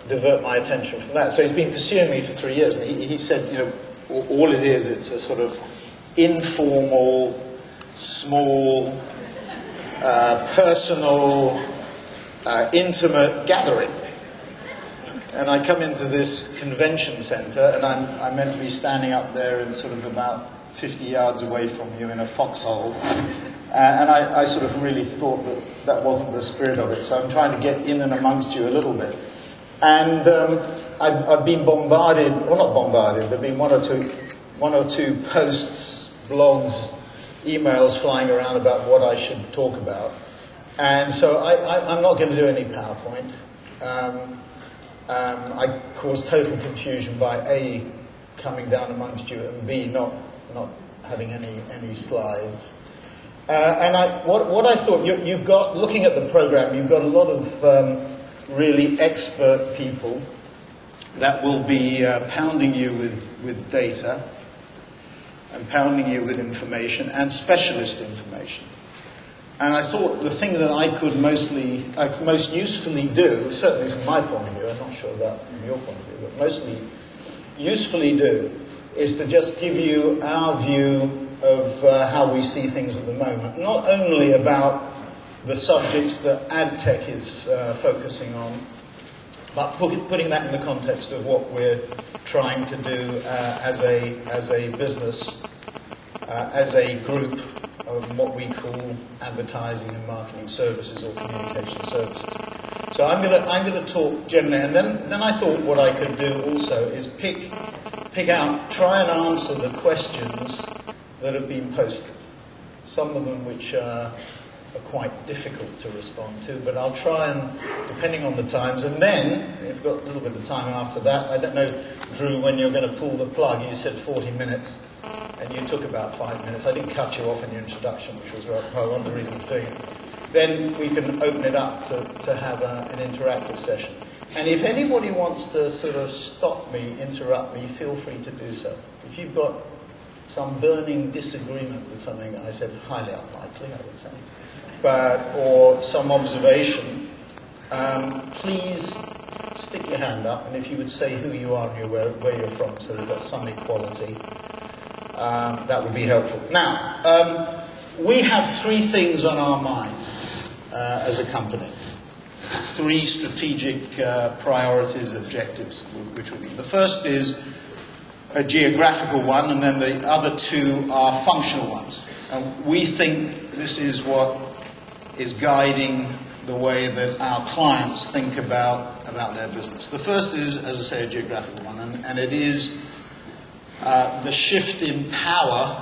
divert my attention from that. So he's been pursuing me for 3 years, and he said, you know, all it is, it's a sort of informal, small, personal, intimate gathering. And I come into this convention centre, and I'm meant to be standing up there in sort of about 50 yards away from you in a foxhole. And I sort of really thought that wasn't the spirit of it. So I'm trying to get in and amongst you a little bit. And I've been bombarded, or not bombarded, there have been one or two posts, blogs, emails flying around about what I should talk about. And so I'm not going to do any PowerPoint. I caused total confusion by A, coming down amongst you, and B, not having any slides. And what I thought, you've got, looking at the program, you've got a lot of really expert people that will be pounding you with data and pounding you with information and specialist information. And I thought the thing that I could most usefully do, certainly from my point of view, I'm not sure about from your point of view, but mostly usefully do, is to just give you our view of how we see things at the moment. Not only about the subjects that AdTech is focusing on, but putting that in the context of what we're trying to do as a business, as a group, of what we call advertising and marketing services or communication services. So I'm going to talk generally, and then I thought what I could do also is pick out, try and answer the questions that have been posted. Some of them which are quite difficult to respond to, but I'll try and, depending on the times, and then, if we've got a little bit of time after that, I don't know, Drew, when you're going to pull the plug. You said 40 minutes. And you took about 5 minutes. I didn't cut you off in your introduction, which was one of the reasons for doing it. Then we can open it up to have an interactive session. And if anybody wants to sort of stop me, interrupt me, feel free to do so. If you've got some burning disagreement with something I said, highly unlikely, I would say, or some observation, please stick your hand up. And if you would say who you are and where you're from, so we've got some equality. That would be helpful. Now, we have three things on our mind as a company. Three strategic priorities, objectives, which would be. The first is a geographical one, and then the other two are functional ones. And we think this is what is guiding the way that our clients think about their business. The first is, as I say, a geographical one, and it is the shift in power,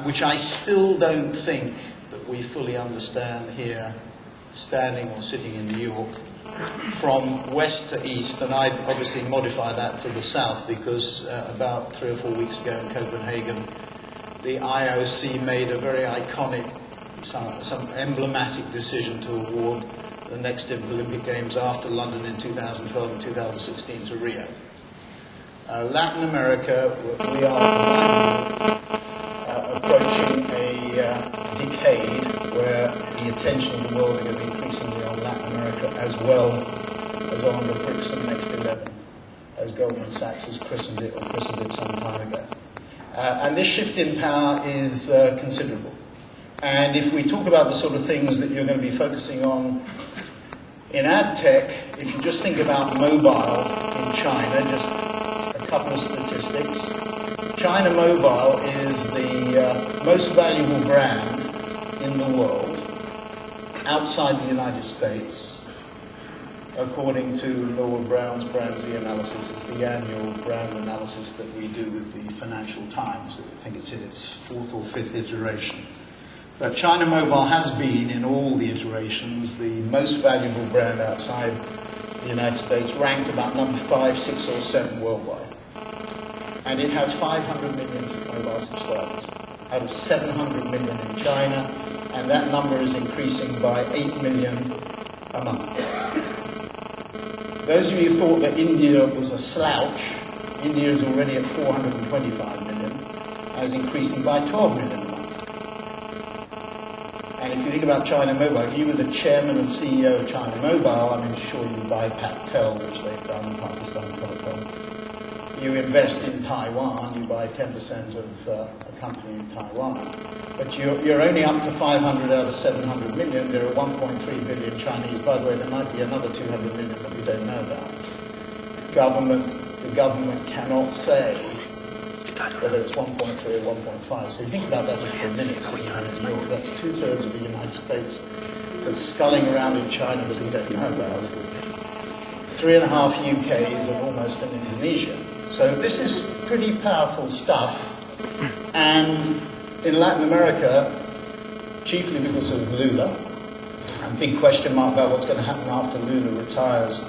which I still don't think that we fully understand here, standing or sitting in New York, from west to east. And I'd obviously modify that to the south, because about 3 or 4 weeks ago in Copenhagen, the IOC made a very iconic, some emblematic decision to award the next Olympic Games after London in 2012 and 2016 to Rio. Latin America, we are approaching a decade where the attention of the world is going to be increasingly on Latin America as well as on the BRICS and Next 11, as Goldman Sachs has christened it some time ago. And this shift in power is considerable. And if we talk about the sort of things that you're going to be focusing on in AdTech, if you just think about mobile in China, just couple of statistics. China Mobile is the most valuable brand in the world outside the United States, according to Laura Brown's Brand Z analysis. It's the annual brand analysis that we do with the Financial Times. I think it's in its 4th or 5th iteration. But China Mobile has been, in all the iterations, the most valuable brand outside the United States, ranked about number 5, 6, or 7 worldwide. And it has 500 million mobile subscribers out of 700 million in China, and that number is increasing by 8 million a month. Those of you who thought that India was a slouch, India is already at 425 million, and is increasing by 12 million a month. And if you think about China Mobile, if you were the chairman and CEO of China Mobile, I mean, sure, you buy Pactel, which they've done in Pakistan Telecom. You invest in Taiwan, you buy 10% of a company in Taiwan. But you're only up to 500 out of 700 million. There are 1.3 billion Chinese. By the way, there might be another 200 million that we don't know about. The government cannot say whether it's 1.3 or 1.5. So you think about that just for a minute, sitting here in New York, that's 2/3 of the United States that's sculling around in China that we don't know about. 3.5 UKs and almost in Indonesia. So this is pretty powerful stuff. And in Latin America, chiefly because of Lula, a big question mark about what's going to happen after Lula retires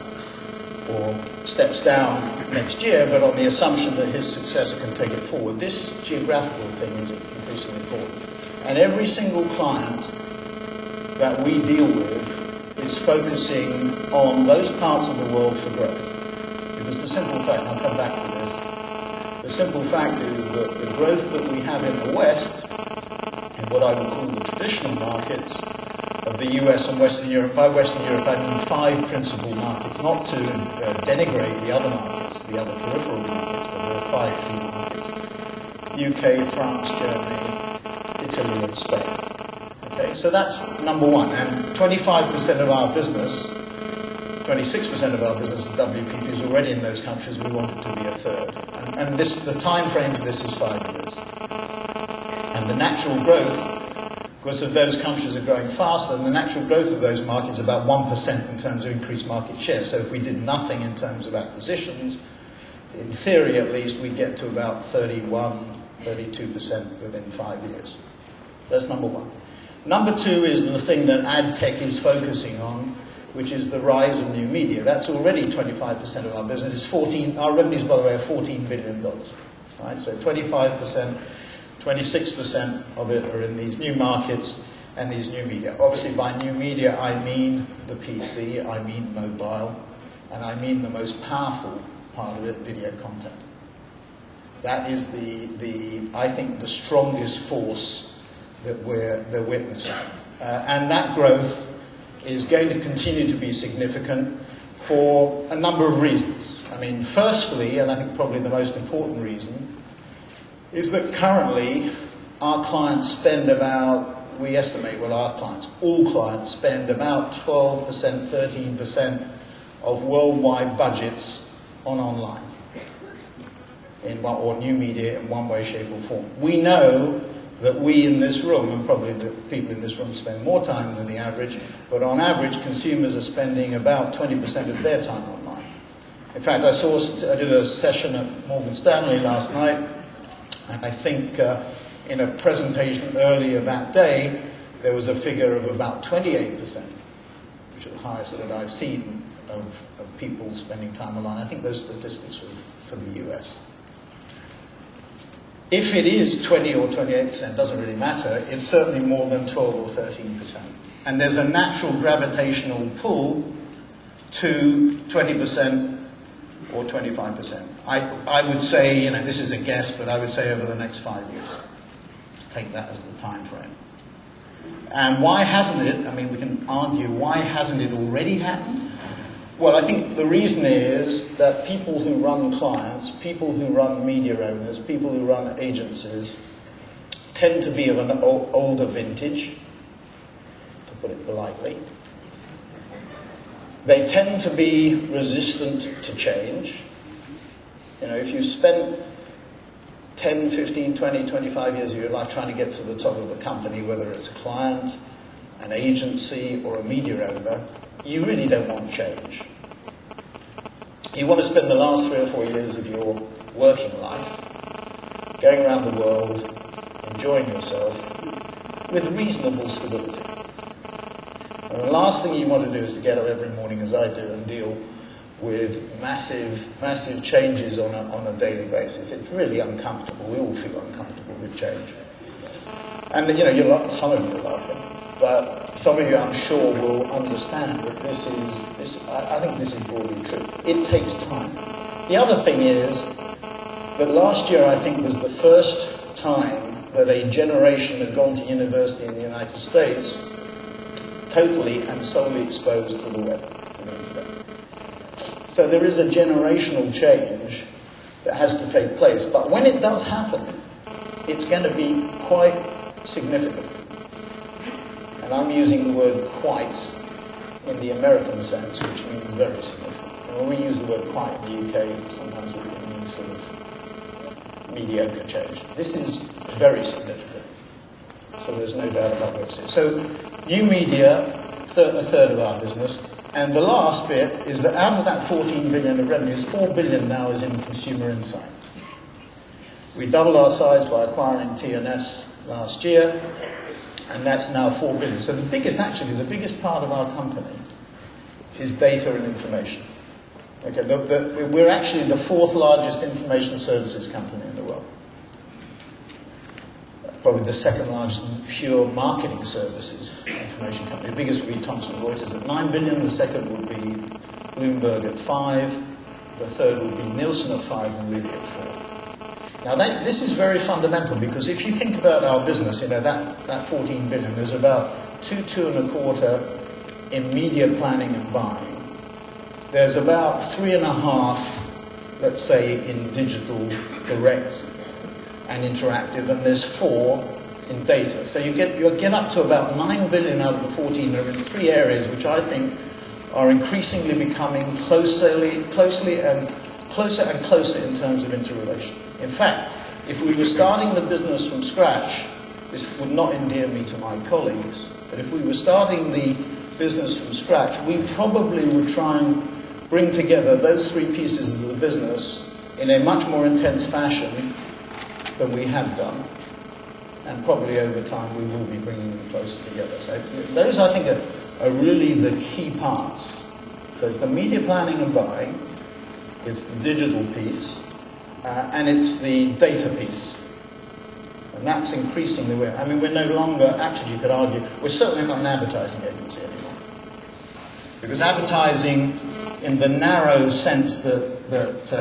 or steps down next year, but on the assumption that his successor can take it forward. This geographical thing is increasingly important. And every single client that we deal with is focusing on those parts of the world for growth. Because the simple fact, and I'll come back to this, the simple fact is that the growth that we have in the West, in what I would call the traditional markets, of the US and Western Europe. By Western Europe, I mean 5 principal markets, not to denigrate the other markets, the other peripheral markets, but there are 5 key markets. UK, France, Germany, Italy and Spain. Okay, so that's number one. And 25% of our business, 26% of our business at WPP is already in those countries. We want it to be a third. And the time frame for this is 5 years. And the natural growth, because of those countries are growing faster, and the natural growth of those markets is about 1% in terms of increased market share. So if we did nothing in terms of acquisitions, in theory at least, we'd get to about 31, 32% within 5 years. So that's number one. Number two is the thing that ad tech is focusing on, which is the rise of new media. That's already 25% of our business. It's our revenues, by the way, are $14 billion. Right? So 25%. 26% of it are in these new markets and these new media. Obviously, by new media, I mean the PC, I mean mobile, and I mean the most powerful part of it, video content. That is I think, the strongest force that we're witnessing. And that growth is going to continue to be significant for a number of reasons. I mean, firstly, and I think probably the most important reason, is that currently our clients spend about, we estimate what our clients, all clients spend about 12%, 13% of worldwide budgets on online, or new media in one way, shape or form. We know that we in this room, and probably the people in this room spend more time than the average, but on average consumers are spending about 20% of their time online. In fact, I did a session at Morgan Stanley last night, and I think in a presentation earlier that day, there was a figure of about 28%, which is the highest that I've seen of people spending time online. I think those statistics were for the US. If it is 20 or 28%, doesn't really matter, it's certainly more than 12 or 13%. And there's a natural gravitational pull to 20% or 25%. I would say, this is a guess, but I would say over the next 5 years. Take that as the time frame. And why hasn't it? I mean, we can argue, why hasn't it already happened? Well, I think the reason is that people who run clients, people who run media owners, people who run agencies tend to be of an older vintage, to put it politely. They tend to be resistant to change. If you spent 10, 15, 20, 25 years of your life trying to get to the top of a company, whether it's a client, an agency, or a media owner, you really don't want change. You want to spend the last 3 or 4 years of your working life going around the world, enjoying yourself, with reasonable stability. And the last thing you want to do is to get up every morning, as I do, and deal with massive changes on a daily basis. It's really uncomfortable. We all feel uncomfortable with change. And some of you are laughing, but some of you, I'm sure, will understand that I think this is broadly true. It takes time. The other thing is that last year, I think, was the first time that a generation had gone to university in the United States totally and solely exposed to the web, to the internet. So there is a generational change that has to take place. But when it does happen, it's going to be quite significant. And I'm using the word quite in the American sense, which means very significant. And when we use the word quite in the UK, sometimes it means sort of mediocre change. This is very significant. So there's no doubt about what it is. So new media, a third of our business. And the last bit is that out of that 14 billion of revenues, 4 billion now is in consumer insight. We doubled our size by acquiring TNS last year, and that's now 4 billion. So the biggest part of our company is data and information. Okay, we're actually the fourth largest information services company in the world. Probably the second largest pure marketing services information company. The biggest would be Thomson Reuters at 9 billion, the second would be Bloomberg at 5, the third would be Nielsen at 5, and really at 4. Now this is very fundamental, because if you think about our business, that 14 billion, there's about 2.25 in media planning and buying. There's about 3.5, let's say, in digital, direct and interactive, and there's 4 in data. So you get up to about 9 billion out of the 14 are in 3 areas, which I think are increasingly becoming closer and closer in terms of interrelation. In fact, if we were starting the business from scratch, this would not endear me to my colleagues, but if we were starting the business from scratch, we probably would try and bring together those 3 pieces of the business in a much more intense fashion than we have done. And probably over time we will be bringing them closer together. So those, I think, are really the key parts. There's the media planning and buying, it's the digital piece, and it's the data piece. And that's increasingly we're no longer, actually you could argue, we're certainly not an advertising agency anymore. Because advertising, in the narrow sense that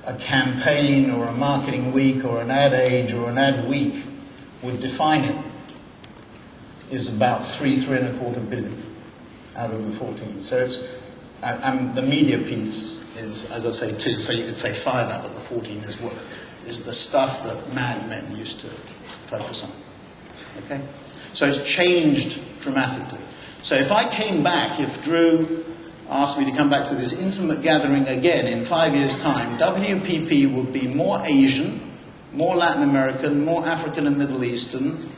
a campaign or a marketing week or an ad age or an ad week would define it, is about 3.25 billion out of the 14. So it's, and the media piece is, as I say, 2. So you could say 5 out of the 14 is the stuff that Mad Men used to focus on. Okay? So it's changed dramatically. So if I came back, if Drew asked me to come back to this intimate gathering again in 5 years' time, WPP would be more Asian, more Latin American, more African and Middle Eastern,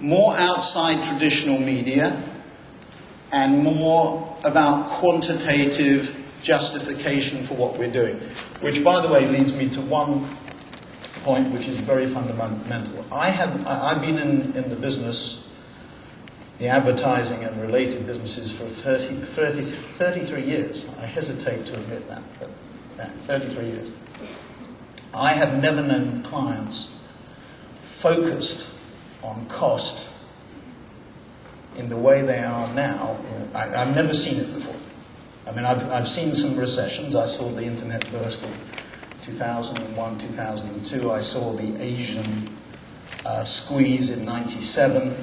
more outside traditional media, and more about quantitative justification for what we're doing. Which, by the way, leads me to one point which is very fundamental. I've been in the business, the advertising and related businesses, for 33 years. I hesitate to admit that, but 33 years. I have never known clients focused on cost in the way they are now. I've never seen it before. I mean, I've seen some recessions. I saw the internet burst in 2001, 2002. I saw the Asian squeeze in 97.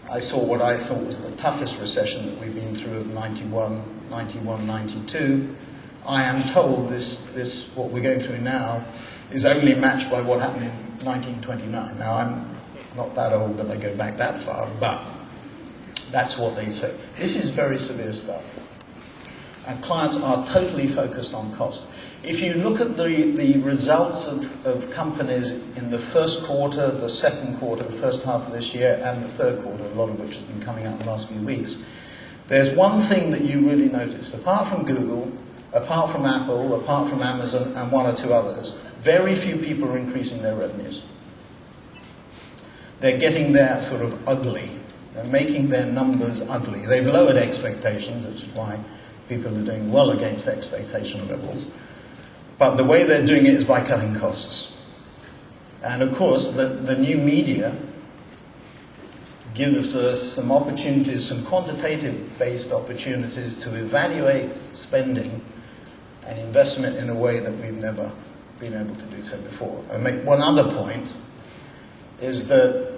I saw what I thought was the toughest recession that we've been through of 91, 92. I am told this what we're going through now is only matched by what happened in 1929. Now, I'm not that old that I go back that far, but that's what they say. This is very severe stuff. And clients are totally focused on cost. If you look at the results of companies in the first quarter, the second quarter, the first half of this year, and the third quarter, a lot of which has been coming out in the last few weeks, there's one thing that you really notice. Apart from Google, apart from Apple, apart from Amazon, and 1 or 2 others, very few people are increasing their revenues. They're getting there sort of ugly. They're making their numbers ugly. They've lowered expectations, which is why people are doing well against expectation levels. But the way they're doing it is by cutting costs. And of course, the new media gives us some opportunities, some quantitative-based opportunities to evaluate spending and investment in a way that we've never been able to do so before. And make one other point is that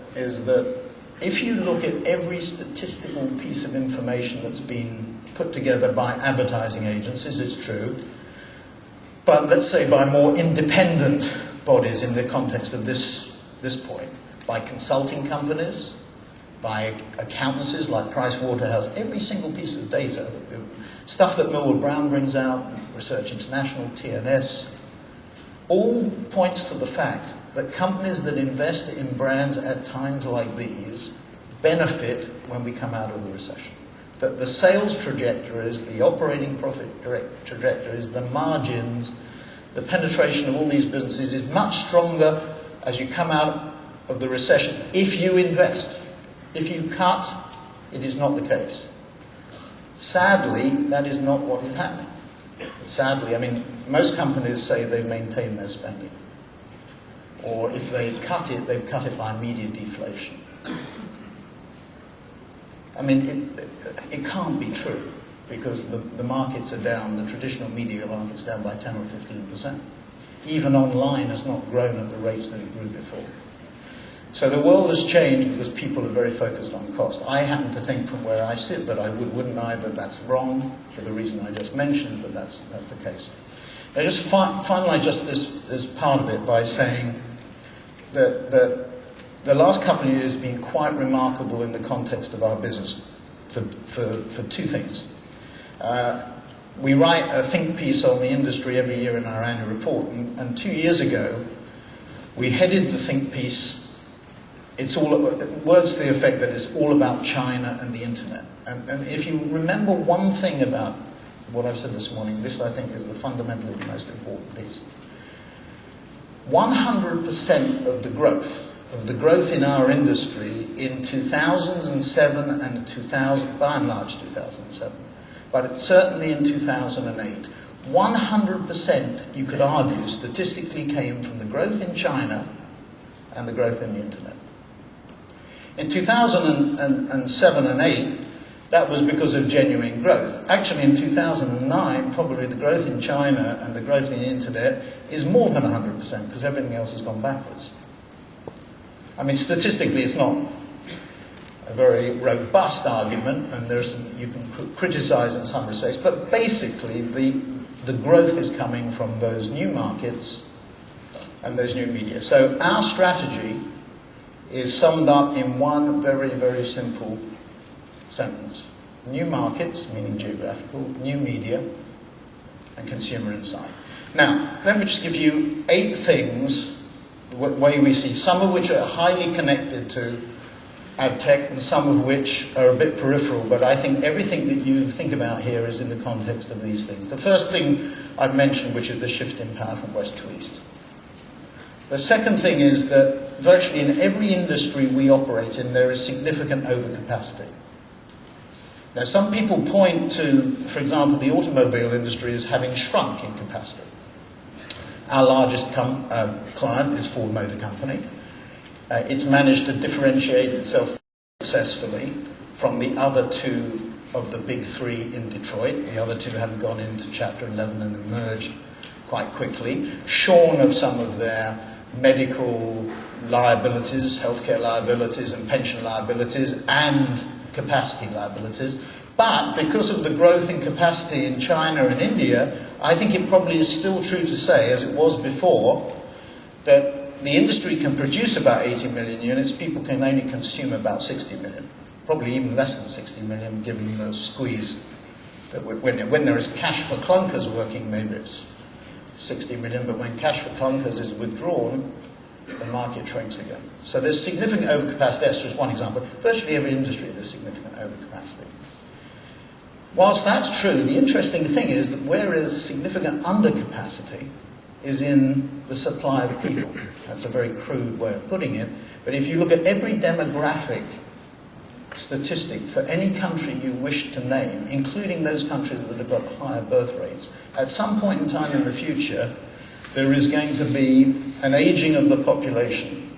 if you look at every statistical piece of information that's been put together by advertising agencies, it's true, but let's say by more independent bodies in the context of this point, by consulting companies, by accountancies like Pricewaterhouse, every single piece of data, stuff that Millward Brown brings out, Research International, TNS, all points to the fact that companies that invest in brands at times like these benefit when we come out of the recession. That the sales trajectories, the operating profit trajectories, the margins, the penetration of all these businesses is much stronger as you come out of the recession if you invest. If you cut, it is not the case. Sadly, that is not what is happening. Sadly, I mean, most companies say they've maintained their spending. Or if they cut it, they've cut it by media deflation. I mean, it can't be true, because the markets are down, the traditional media market's down by 10 or 15%. Even online has not grown at the rates that it grew before. So the world has changed because people are very focused on cost. I happen to think from where I sit that I wouldn't I, that that's wrong for the reason I just mentioned, but that's the case. I just finalise just this part of it by saying that the last couple of years have been quite remarkable in the context of our business for two things. We write a think piece on the industry every year in our annual report, and 2 years ago we headed the think piece. It's all words to the effect that it's all about China and the internet. And if you remember one thing about what I've said this morning, this I think is the fundamentally the most important piece. 100% of the growth in our industry in 2007 and 2000, by and large 2007, but certainly in 2008, 100% you could argue statistically came from the growth in China and the growth in the internet. In 2007 and 8, that was because of genuine growth. Actually, in 2009, probably the growth in China and the growth in the internet is more than 100% because everything else has gone backwards. I mean, statistically, it's not a very robust argument, and there's some you can criticize in some respects, but basically, the growth is coming from those new markets and those new media. So our strategy is summed up in one very, very simple sentence. New markets, meaning geographical, new media, and consumer insight. Now, let me just give you 8 things, the way we see, some of which are highly connected to ad tech, and some of which are a bit peripheral, but I think everything that you think about here is in the context of these things. The first thing I've mentioned, which is the shift in power from west to east. The second thing is that virtually in every industry we operate in, there is significant overcapacity. Now, some people point to, for example, the automobile industry as having shrunk in capacity. Our largest client is Ford Motor Company. It's managed to differentiate itself successfully from the other 2 of the big 3 in Detroit. The other 2 have gone into Chapter 11 and emerged quite quickly, shorn of some of their medical liabilities, healthcare liabilities and pension liabilities and capacity liabilities. But because of the growth in capacity in China and India, I think it probably is still true to say, as it was before, that the industry can produce about 80 million units, people can only consume about 60 million. Probably even less than 60 million, given the squeeze that when there is cash for clunkers working, maybe it's 60 million, but when cash for clunkers is withdrawn, the market shrinks again. So there's significant overcapacity. That's just one example. Virtually every industry there's significant overcapacity. Whilst that's true, the interesting thing is that where is significant undercapacity is in the supply of people. That's a very crude way of putting it. But if you look at every demographic statistic for any country you wish to name, including those countries that have got higher birth rates, at some point in time in the future, there is going to be an aging of the population,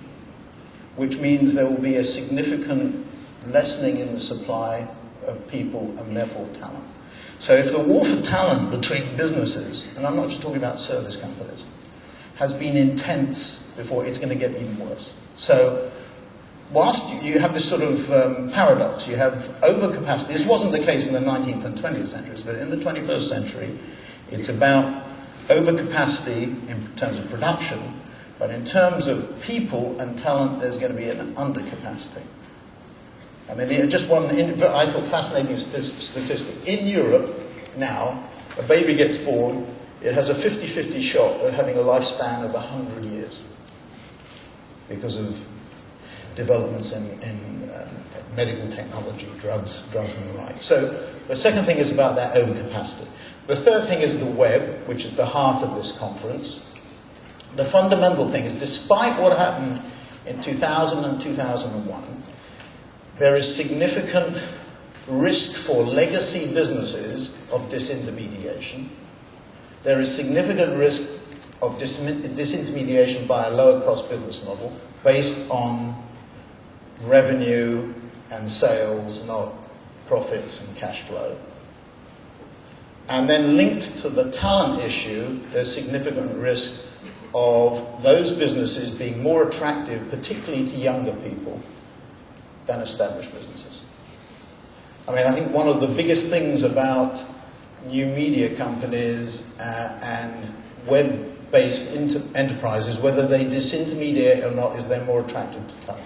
which means there will be a significant lessening in the supply of people and therefore talent. So if the war for talent between businesses, and I'm not just talking about service companies, has been intense before, it's going to get even worse. So whilst you have this sort of paradox, you have overcapacity. This wasn't the case in the 19th and 20th centuries, but in the 21st century, it's about overcapacity in terms of production, but in terms of people and talent, there's going to be an undercapacity. I mean, just one, I thought, fascinating statistic. In Europe now, a baby gets born, it has a 50-50 shot of having a lifespan of 100 years because of developments in medical technology, drugs and the like. So the second thing is about that overcapacity. The third thing is the web, which is the heart of this conference. The fundamental thing is, despite what happened in 2000 and 2001, there is significant risk for legacy businesses of disintermediation. There is significant risk of disintermediation by a lower cost business model based on revenue and sales, not profits and cash flow. And then linked to the talent issue, there's significant risk of those businesses being more attractive, particularly to younger people, than established businesses. I mean, I think one of the biggest things about new media companies and web-based enterprises, whether they disintermediate or not, is they're more attractive to talent.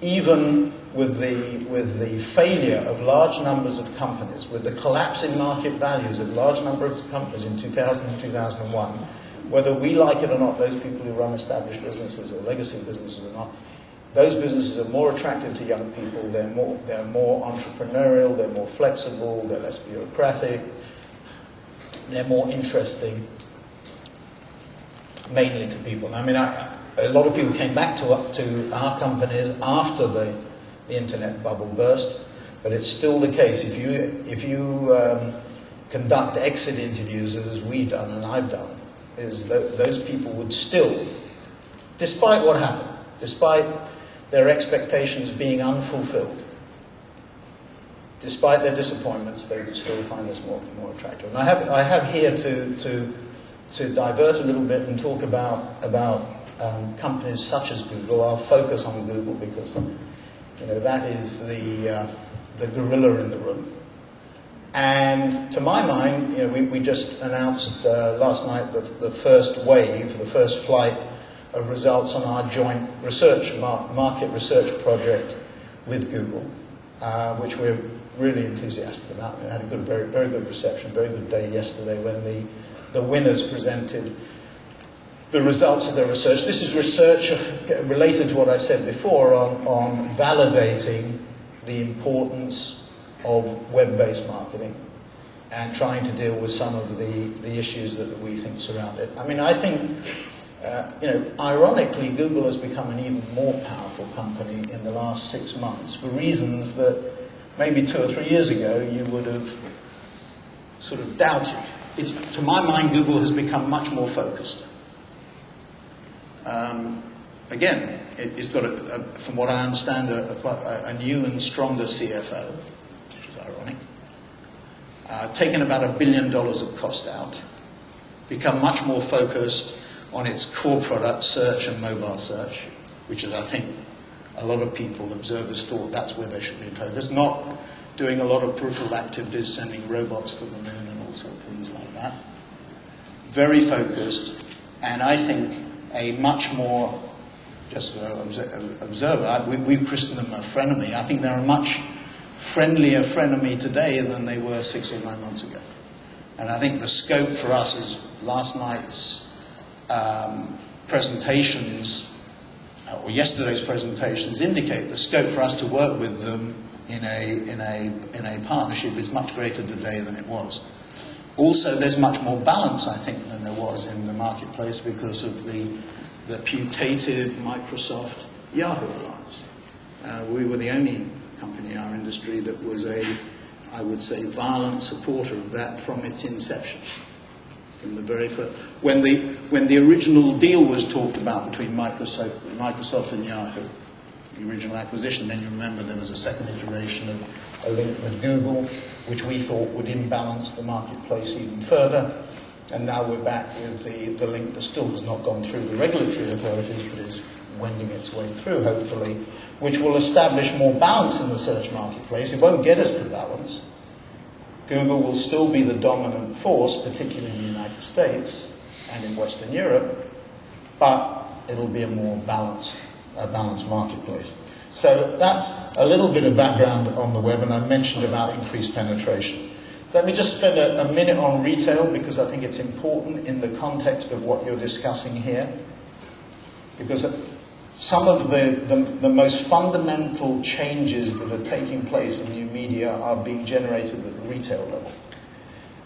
Even with the failure of large numbers of companies, with the collapse in market values of large number of companies in 2000 and 2001, whether we like it or not, those people who run established businesses or legacy businesses or not, those businesses are more attractive to young people. They're more entrepreneurial. They're more flexible. They're less bureaucratic. They're more interesting, mainly to people. I mean, a lot of people came back to our companies after the internet bubble burst, but it's still the case. If you conduct exit interviews, as we've done and I've done, is those people would still, despite what happened, despite their expectations being unfulfilled, despite their disappointments, they would still find us more attractive. And I have here to divert a little bit and talk about companies such as Google. I'll focus on Google because that is the gorilla in the room. And to my mind, we just announced last night the first wave, the first flight of results on our joint research, market research project with Google, which we're really enthusiastic about. We had a very, very good reception, very good day yesterday when the winners presented the results of their research. This is research related to what I said before on validating the importance of web-based marketing and trying to deal with some of the issues that we think surround it. I mean, I think, ironically, Google has become an even more powerful company in the last 6 months for reasons that maybe 2 or 3 years ago you would have sort of doubted. To my mind, Google has become much more focused. Again, it's got, from what I understand, a new and stronger CFO, which is ironic. Taken about $1 billion of cost out, become much more focused on its core product, search and mobile search, which is, I think, a lot of people, observers, thought that's where they should be focused, not doing a lot of peripheral activities, sending robots to the moon and all sorts of things like that. Very focused, and I think a much more, just an observer, we've christened them a frenemy. I think they're a much friendlier frenemy today than they were 6 or 9 months ago. And I think the scope for us is last night's presentations, or yesterday's presentations, indicate the scope for us to work with them in a partnership is much greater today than it was. Also, there's much more balance, I think, than there was in the marketplace because of the putative Microsoft Yahoo alliance. We were the only company in our industry that was I would say, violent supporter of that from its inception. From the very first, when the original deal was talked about between Microsoft and Yahoo, the original acquisition, then you remember there was a second iteration of a link with Google, which we thought would imbalance the marketplace even further. And now we're back with the link that still has not gone through the regulatory authorities, but is wending its way through, hopefully, which will establish more balance in the search marketplace. It won't get us to balance. Google will still be the dominant force, particularly in the United States and in Western Europe, but it'll be a more balanced marketplace. So that's a little bit of background on the web, and I mentioned about increased penetration. Let me just spend a minute on retail, because I think it's important in the context of what you're discussing here. Because some of the most fundamental changes that are taking place in new media are being generated at the retail level.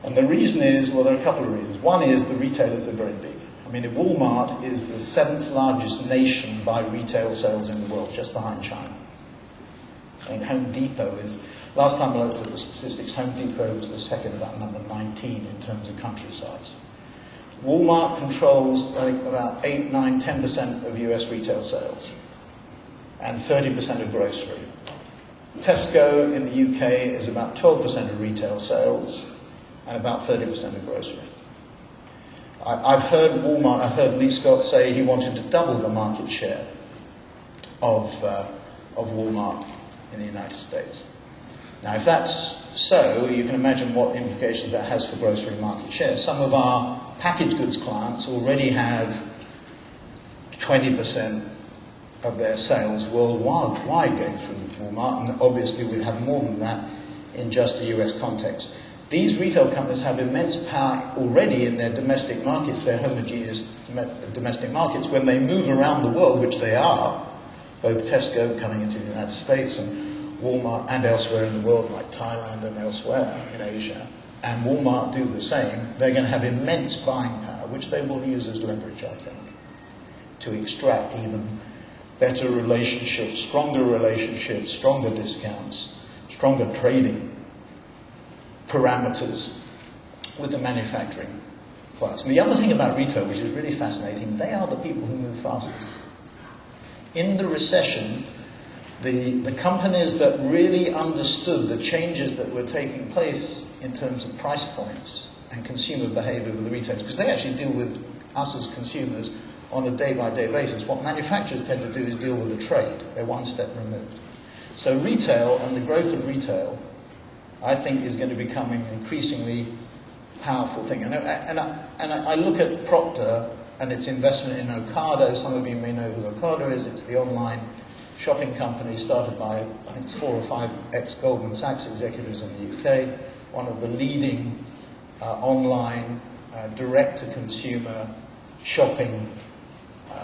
And the reason is, well, there are a couple of reasons. One is the retailers are very big. I mean, Walmart is the 7th largest nation by retail sales in the world, just behind China. And Home Depot is, last time I looked at the statistics, Home Depot was the second, about number 19 in terms of country size. Walmart controls, I think, about 8, 9, 10% of US retail sales, and 30% of grocery. Tesco in the UK is about 12% of retail sales, and about 30% of grocery. I've heard Lee Scott say he wanted to double the market share of Walmart in the United States. Now, if that's so, you can imagine what implications that has for grocery market share. Some of our packaged goods clients already have 20% of their sales worldwide going through Walmart, and obviously we'd have more than that in just the US context. These retail companies have immense power already in their domestic markets, their homogeneous domestic markets. When they move around the world, which they are, both Tesco coming into the United States and Walmart and elsewhere in the world, like Thailand and elsewhere in Asia, and Walmart do the same, they're going to have immense buying power, which they will use as leverage, I think, to extract even better relationships, stronger discounts, stronger trading parameters with the manufacturing class. And the other thing about retail, which is really fascinating, they are the people who move fastest. In the recession, the companies that really understood the changes that were taking place in terms of price points and consumer behavior with the retailers, because they actually deal with us as consumers on a day-by-day basis. What manufacturers tend to do is deal with the trade. They're one step removed. So retail and the growth of retail, I think, is going to become an increasingly powerful thing. And I look at Procter and its investment in Ocado. Some of you may know who Ocado is. It's the online shopping company started by, I think it's 4 or 5 ex-Goldman Sachs executives in the UK, one of the leading online direct-to-consumer shopping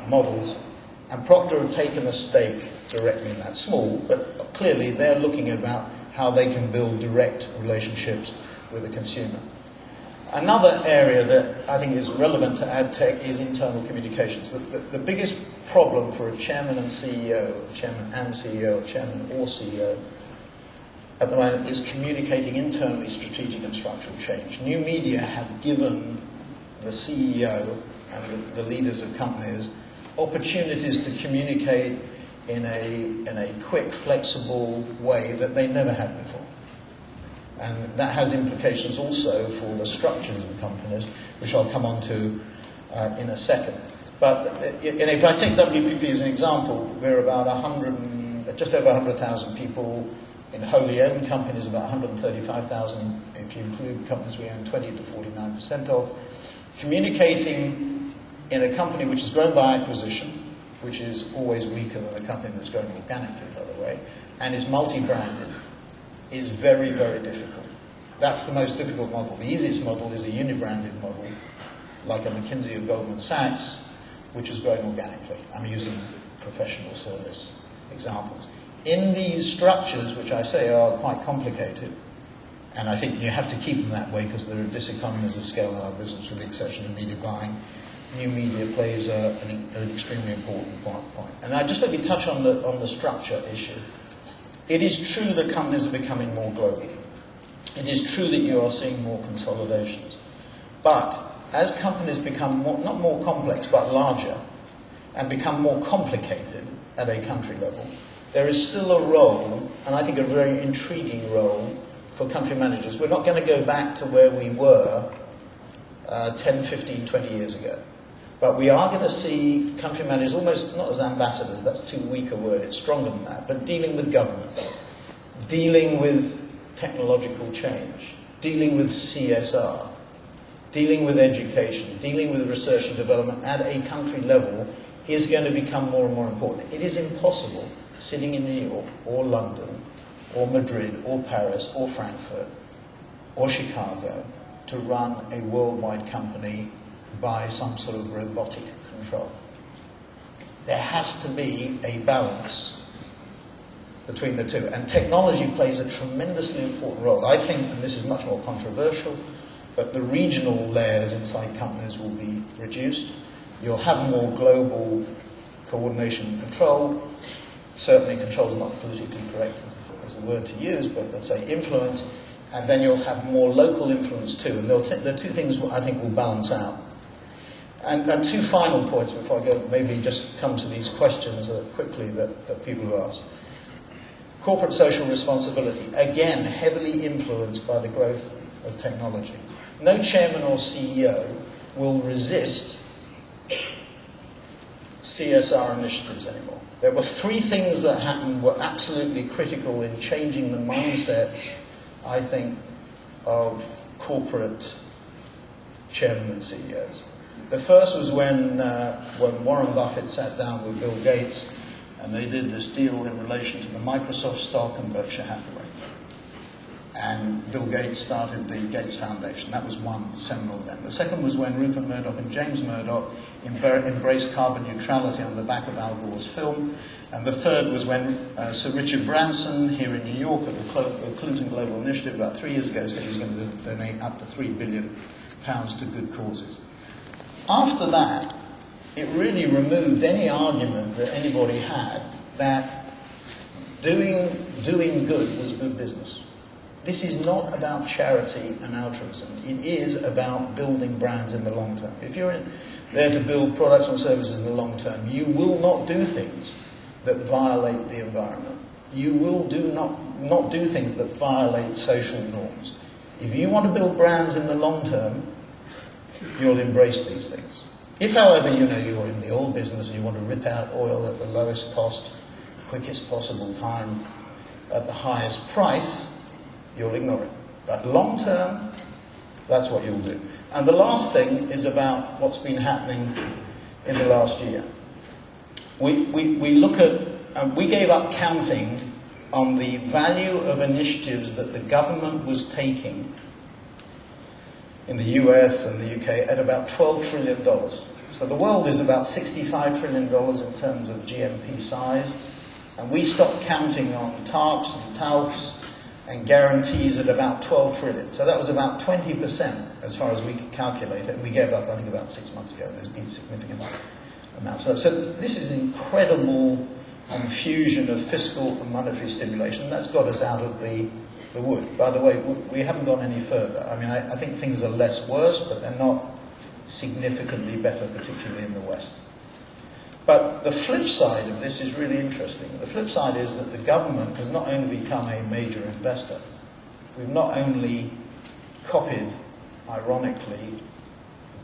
models. And Procter have taken a stake directly in that, small, but clearly they're looking about how they can build direct relationships with the consumer. Another area that I think is relevant to ad tech is internal communications. The biggest problem for a chairman or CEO at the moment is communicating internally strategic and structural change. New media have given the CEO and the leaders of companies opportunities to communicate in a quick, flexible way that they never had before. And that has implications also for the structures of companies, which I'll come on to in a second. But if I take WPP as an example, we're about just over 100,000 people. In wholly owned companies, about 135,000, if you include companies we own 20 to 49% of. Communicating in a company which has grown by acquisition, which is always weaker than a company that's grown organically, by the way, and is multi-branded, is very, very difficult. That's the most difficult model. The easiest model is a uni-branded model, like a McKinsey or Goldman Sachs, which is growing organically. I'm using professional service examples. In these structures, which I say are quite complicated, and I think you have to keep them that way because there are diseconomies of scale in our business, with the exception of media buying, new media plays an extremely important point. And I just let me touch on the structure issue. It is true that companies are becoming more global. It is true that you are seeing more consolidations. But as companies become not more complex, but larger, and become more complicated at a country level, there is still a role, and I think a very intriguing role, for country managers. We're not going to go back to where we were 10, 15, 20 years ago. But we are going to see country managers almost not as ambassadors, that's too weak a word, it's stronger than that, but dealing with governments, dealing with technological change, dealing with CSR, dealing with education, dealing with research and development at a country level is going to become more and more important. It is impossible sitting in New York or London or Madrid or Paris or Frankfurt or Chicago to run a worldwide company by some sort of robotic control. There has to be a balance between the two, and technology plays a tremendously important role. I think, and this is much more controversial, but the regional layers inside companies will be reduced. You'll have more global coordination and control. Certainly control is not politically correct as a word to use, but let's say influence, and then you'll have more local influence too, and the two things I think will balance out. And two final points before I go, maybe just come to these questions quickly that people have asked. Corporate social responsibility, again, heavily influenced by the growth of technology. No chairman or CEO will resist CSR initiatives anymore. There were three things that happened were absolutely critical in changing the mindsets, I think, of corporate chairmen and CEOs. The first was when Warren Buffett sat down with Bill Gates and they did this deal in relation to the Microsoft stock and Berkshire Hathaway. And Bill Gates started the Gates Foundation. That was one seminal event. The second was when Rupert Murdoch and James Murdoch embraced carbon neutrality on the back of Al Gore's film. And the third was when Sir Richard Branson, here in New York at the Clinton Global Initiative about 3 years ago, said he was going to donate up to £3 billion to good causes. After that, it really removed any argument that anybody had that doing good was good business. This is not about charity and altruism. It is about building brands in the long term. If you're there to build products and services in the long term, you will not do things that violate the environment. You will not do things that violate social norms. If you want to build brands in the long term, you'll embrace these things. If, however, you're in the oil business and you want to rip out oil at the lowest cost, quickest possible time, at the highest price, you'll ignore it. But long term, that's what you'll do. And the last thing is about what's been happening in the last year. We look at, we gave up counting on the value of initiatives that the government was taking in the US and the UK at about $12 trillion. So the world is about $65 trillion in terms of GMP size, and we stopped counting on TARPs and TALFs and guarantees at about 12 trillion. So that was about 20% as far as we could calculate it, and we gave up, I think, about 6 months ago, and there's been significant amounts. So this is an incredible fusion of fiscal and monetary stimulation. That's got us out of the wood. By the way, we haven't gone any further. I mean, I think things are less worse, but they're not significantly better, particularly in the West. But the flip side of this is really interesting. The flip side is that the government has not only become a major investor, we've not only copied, ironically,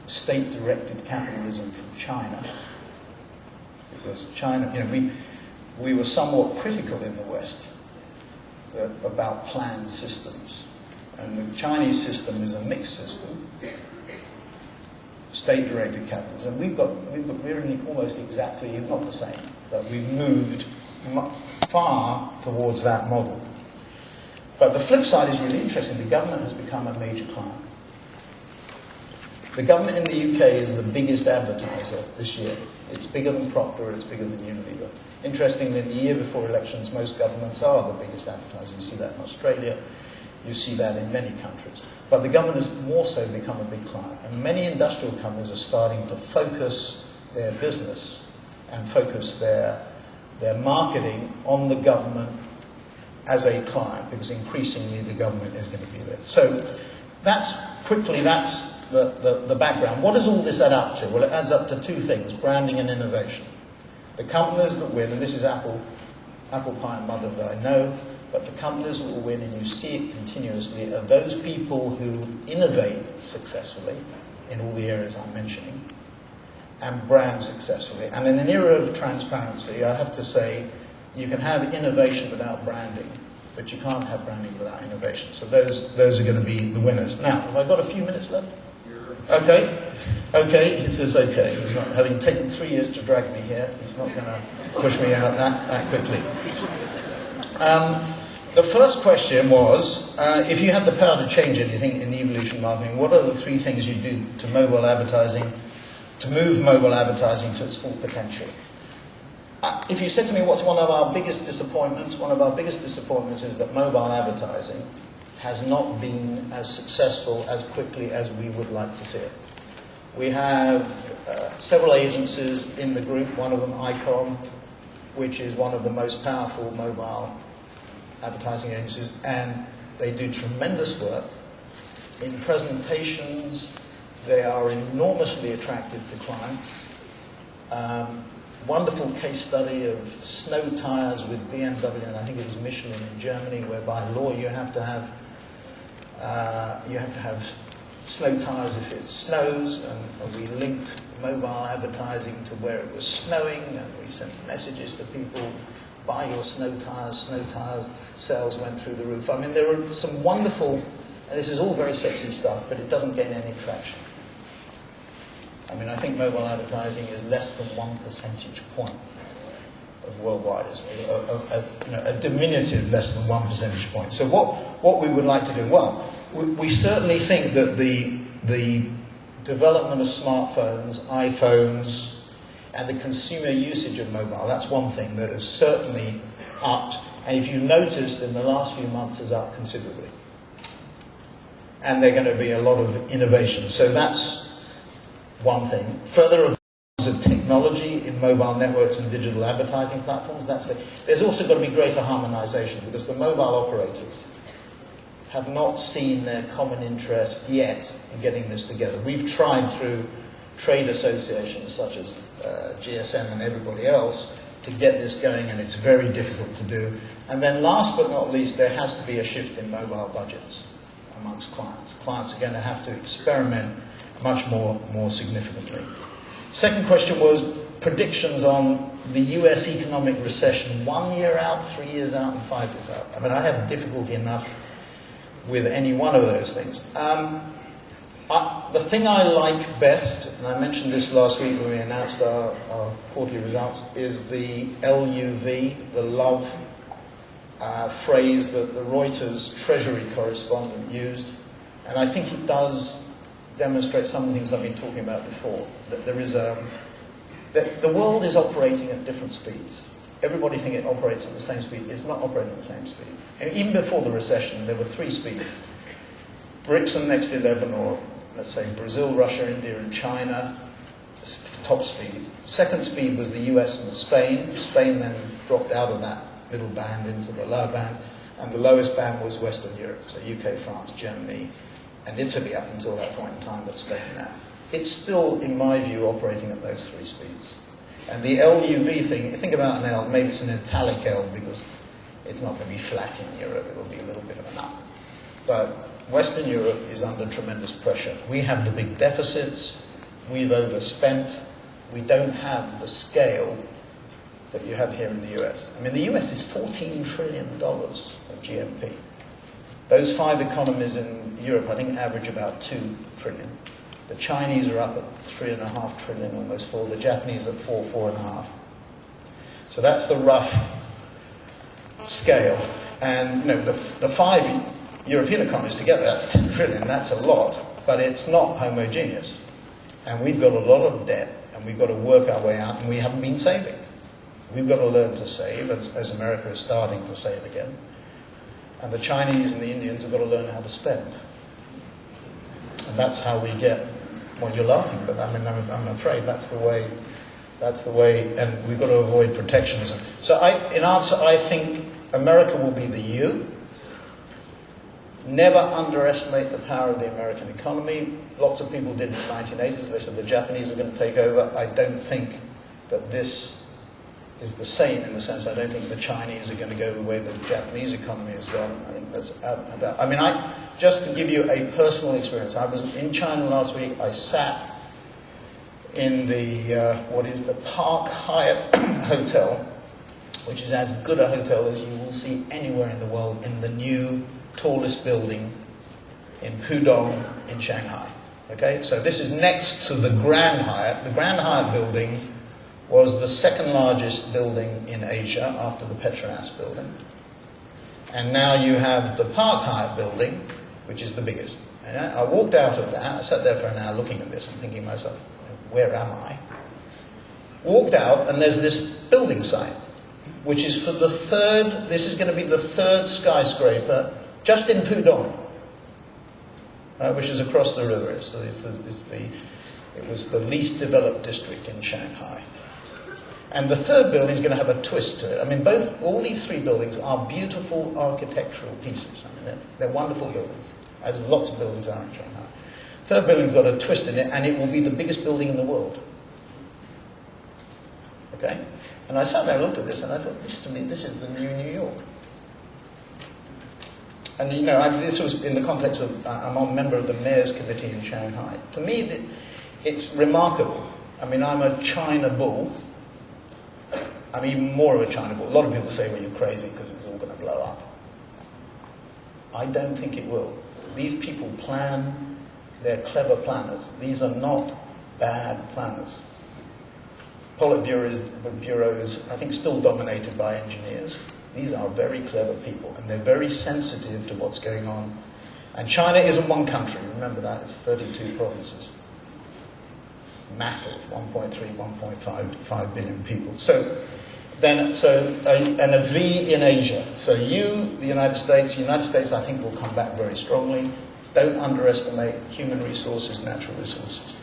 state-directed capitalism from China, because China, we were somewhat critical in the West about planned systems. And the Chinese system is a mixed system, state-directed capitalism. We're almost exactly, not the same, but we've moved far towards that model. But the flip side is really interesting. The government has become a major client. The government in the UK is the biggest advertiser this year. It's bigger than Procter, it's bigger than Unilever. Interestingly, in the year before elections, most governments are the biggest advertiser. You see that in Australia, you see that in many countries. But the government has more so become a big client. And many industrial companies are starting to focus their business and focus their marketing on the government as a client, because increasingly the government is going to be there. So that's the background. What does all this add up to? Well, it adds up to two things: branding and innovation. The companies that win, and this is apple pie and motherhood, I know, but the companies that will win, and you see it continuously, are those people who innovate successfully in all the areas I'm mentioning, and brand successfully. And in an era of transparency, I have to say, you can have innovation without branding, but you can't have branding without innovation. So those are going to be the winners. Now, have I got a few minutes left? Okay. Okay, he says okay. He's not, having taken 3 years to drag me here, he's not going to push me out that quickly. The first question was, if you had the power to change anything in the evolution of marketing, what are the 3 things you'd do to mobile advertising, to move mobile advertising to its full potential? If you said to me, what's one of our biggest disappointments? One of our biggest disappointments is that mobile advertising has not been as successful as quickly as we would like to see it. We have several agencies in the group, one of them ICOM, which is one of the most powerful mobile advertising agencies, and they do tremendous work. In presentations, they are enormously attractive to clients. Wonderful case study of snow tires with BMW, and I think it was Michelin in Germany, where by law you have to have snow tires if it snows, and we linked mobile advertising to where it was snowing, and we sent messages to people, buy your snow tires, sales went through the roof. I mean, there are some wonderful, and this is all very sexy stuff, but it doesn't gain any traction. I mean, I think mobile advertising is less than 1 percentage point of worldwide. It's a diminutive less than 1 percentage point. So what we would like to do, well, we certainly think that the development of smartphones, iPhones, and the consumer usage of mobile, that's one thing that has certainly upped. And if you noticed, in the last few months has upped considerably. And there are going to be a lot of innovation. So that's one thing. Further advances of technology in mobile networks and digital advertising platforms, there's also got to be greater harmonization, because the mobile operators have not seen their common interest yet in getting this together. We've tried through trade associations such as GSM and everybody else to get this going, and it's very difficult to do. And then last but not least, there has to be a shift in mobile budgets amongst clients. Clients are going to have to experiment much more significantly. Second question was predictions on the US economic recession 1 year out, 3 years out, and 5 years out. I mean, I have difficulty enough with any one of those things. The thing I like best, and I mentioned this last week when we announced our quarterly results, is the LUV, the love phrase that the Reuters Treasury correspondent used. And I think it does demonstrate some of the things I've been talking about before. That there is that the world is operating at different speeds. Everybody thinks it operates at the same speed. It's not operating at the same speed. And even before the recession, there were 3 speeds. BRICS and Next 11, or let's say Brazil, Russia, India, and China, top speed. Second speed was the US and Spain. Spain then dropped out of that middle band into the lower band, and the lowest band was Western Europe, so UK, France, Germany, and Italy up until that point in time, but Spain now. It's still, in my view, operating at those 3 speeds. And the LUV thing, think about an L, maybe it's an italic L because it's not going to be flat in Europe, it will be a little bit of an up. But Western Europe is under tremendous pressure. We have the big deficits, we've overspent, we don't have the scale that you have here in the US. I mean, the US is $14 trillion of GNP. Those 5 economies in Europe, I think, average about 2 trillion. The Chinese are up at 3.5 trillion, almost 4. The Japanese at 4.5. So that's the rough scale. And the 5 European economies together, that's 10 trillion. That's a lot, but it's not homogeneous. And we've got a lot of debt, and we've got to work our way out, and we haven't been saving. We've got to learn to save, as America is starting to save again. And the Chinese and the Indians have got to learn how to spend. And that's how we get, well, you're laughing, but I mean, I'm afraid that's the way, and we've got to avoid protectionism. So in answer, I think America will be the U. Never underestimate the power of the American economy. Lots of people did in the 1980s. They said the Japanese are going to take over. I don't think that this is the same, in the sense I don't think the Chinese are going to go the way the Japanese economy has gone. I think that's about. I mean, just to give you a personal experience, I was in China last week. I sat in the, what is the Park Hyatt Hotel, which is as good a hotel as you will see anywhere in the world, in the new tallest building in Pudong in Shanghai. Okay, so this is next to the Grand Hyatt. The Grand Hyatt building was the second largest building in Asia after the Petronas building. And now you have the Park Hyatt building, which is the biggest. And I walked out of that, I sat there for an hour looking at this and thinking to myself, where am I? Walked out, and there's this building site, which is for the third, this is going to be the third skyscraper just in Pudong, which is across the river. It was the least developed district in Shanghai. And the third building is going to have a twist to it. I mean, all these three buildings are beautiful architectural pieces. I mean, they're wonderful buildings, as lots of buildings are in Shanghai. Third building's got a twist in it, and it will be the biggest building in the world. Okay? And I sat there and looked at this, and I thought, to me, this is the new New York. And, you know, this was in the context of, I'm a member of the Mayor's Committee in Shanghai. To me, it's remarkable. I mean, I'm a China bull. I'm even more of a China bull. A lot of people say, well, you're crazy because it's all going to blow up. I don't think it will. These people plan, they're clever planners. These are not bad planners. Politburo is, I think, still dominated by engineers. These are very clever people, and they're very sensitive to what's going on. And China isn't one country. Remember that. It's 32 provinces. Massive, 1.3, 1.5 billion people. And a V in Asia. So the United States, I think, will come back very strongly. Don't underestimate human resources, natural resources.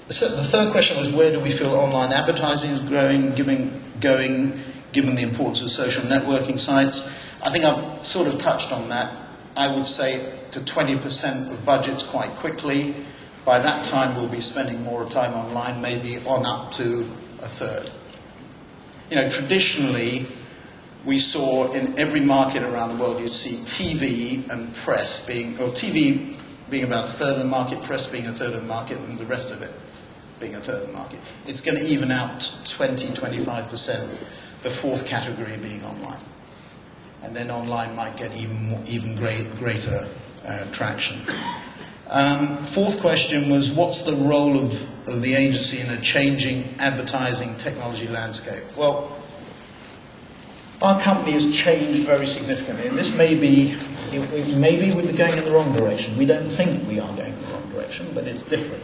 So the third question was, where do we feel online advertising is growing, given the importance of social networking sites? I think I've sort of touched on that. I would say to 20% of budgets quite quickly. By that time, we'll be spending more time online, maybe on up to a third. You know, traditionally, we saw in every market around the world, you'd see TV and press TV being about a third of the market, press being a third of the market, and the rest of it being a third of the market. It's going to even out to 20, 25%, the fourth category being online. And then online might get even greater traction. Fourth question was, what's the role of the agency in a changing advertising technology landscape? Well, our company has changed very significantly, and this maybe we're going in the wrong direction. We don't think we are going in the wrong direction, but it's different.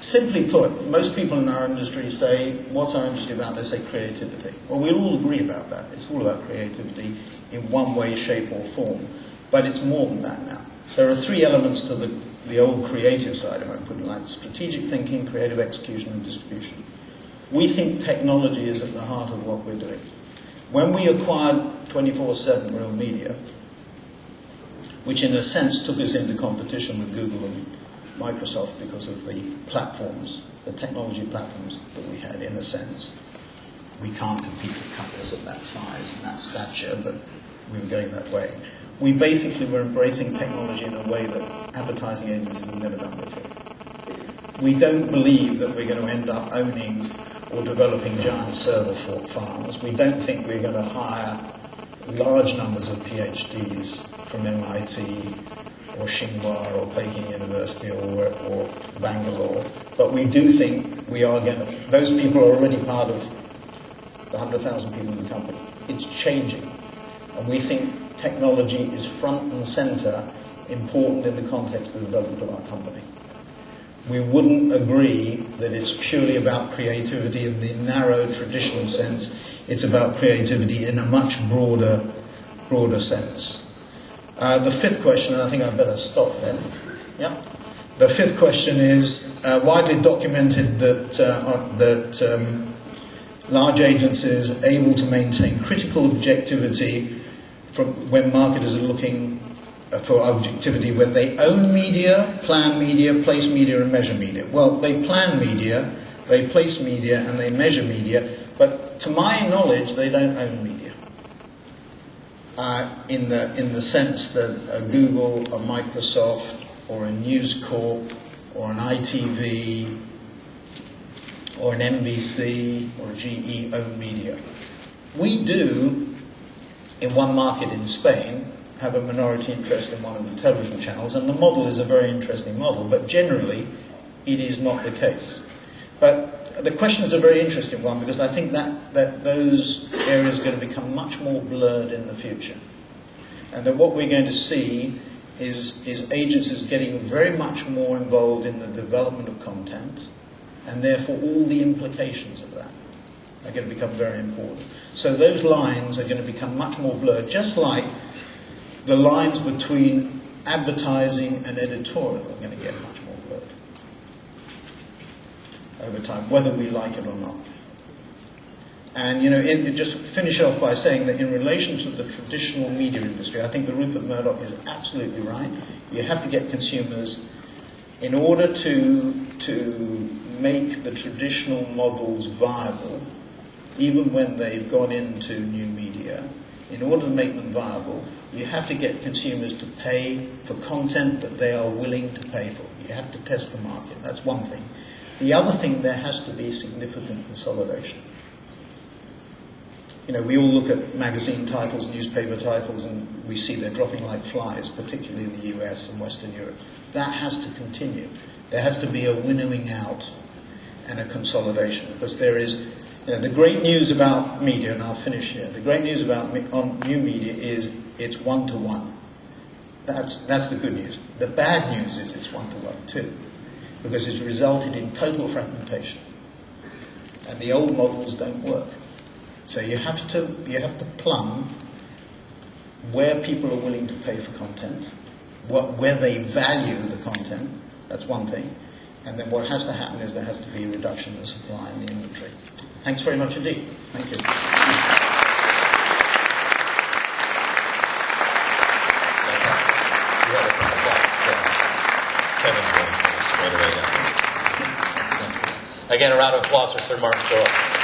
Simply put, most people in our industry say, what's our industry about? They say creativity. Well, we'll all agree about that. It's all about creativity in one way, shape, or form. But it's more than that now. There are three elements to the old creative side, if I put it like strategic thinking, creative execution, and distribution. We think technology is at the heart of what we're doing. When we acquired 24/7 Real Media, which in a sense took us into competition with Google and Microsoft because of the platforms, the technology platforms that we had, in a sense. We can't compete with companies of that size and that stature, but we were going that way. We basically were embracing technology in a way that advertising agencies have never done before. We don't believe that we're going to end up owning or developing giant server farms. We don't think we're going to hire large numbers of PhDs from MIT or Tsinghua or Peking University or Bangalore. But we do think we are going to... Those people are already part of the 100,000 people in the company. It's changing. And we think technology is front and center, important in the context of the development of our company. We wouldn't agree that it's purely about creativity in the narrow traditional sense. It's about creativity in a much broader sense. The fifth question, and I think I'd better stop then. Yeah. The fifth question is widely documented that large agencies are able to maintain critical objectivity from when marketers are looking for objectivity when they own media, plan media, place media, and measure media. Well, they plan media, they place media, and they measure media, but to my knowledge, they don't own media. In the sense that Google, Microsoft, or a News Corp, or an ITV, or an NBC, or a GE own media. We do, in one market in Spain, have a minority interest in one of the television channels, and the model is a very interesting model, but generally it is not the case. But the question is a very interesting one, because I think that those areas are going to become much more blurred in the future. And that what we're going to see is agencies getting very much more involved in the development of content, and therefore all the implications of that are going to become very important. So those lines are going to become much more blurred, just like the lines between advertising and editorial are going to get much more blurred over time, whether we like it or not. And, you know, just finish off by saying that in relation to the traditional media industry, I think that Rupert Murdoch is absolutely right. You have to get consumers, in order to make the traditional models viable, even when they've gone into new media, in order to make them viable, you have to get consumers to pay for content that they are willing to pay for. You have to test the market. That's one thing. The other thing, there has to be significant consolidation. You know, we all look at magazine titles, newspaper titles, and we see they're dropping like flies, particularly in the US and Western Europe. That has to continue. There has to be a winnowing out and a consolidation, because there is, you know, the great news about media, and I'll finish here, the great news about on new media is it's one-to-one. That's the good news. The bad news is it's one-to-one too, because it's resulted in total fragmentation. And the old models don't work. So you have to plumb where people are willing to pay for content, where they value the content. That's one thing. And then what has to happen is there has to be a reduction in the supply and the inventory. Thanks very much indeed. Thank you. Fantastic. You have a ton of time, so Kevin's going to finish straight away down. Again, a round of applause for Sir Martin Sorrell.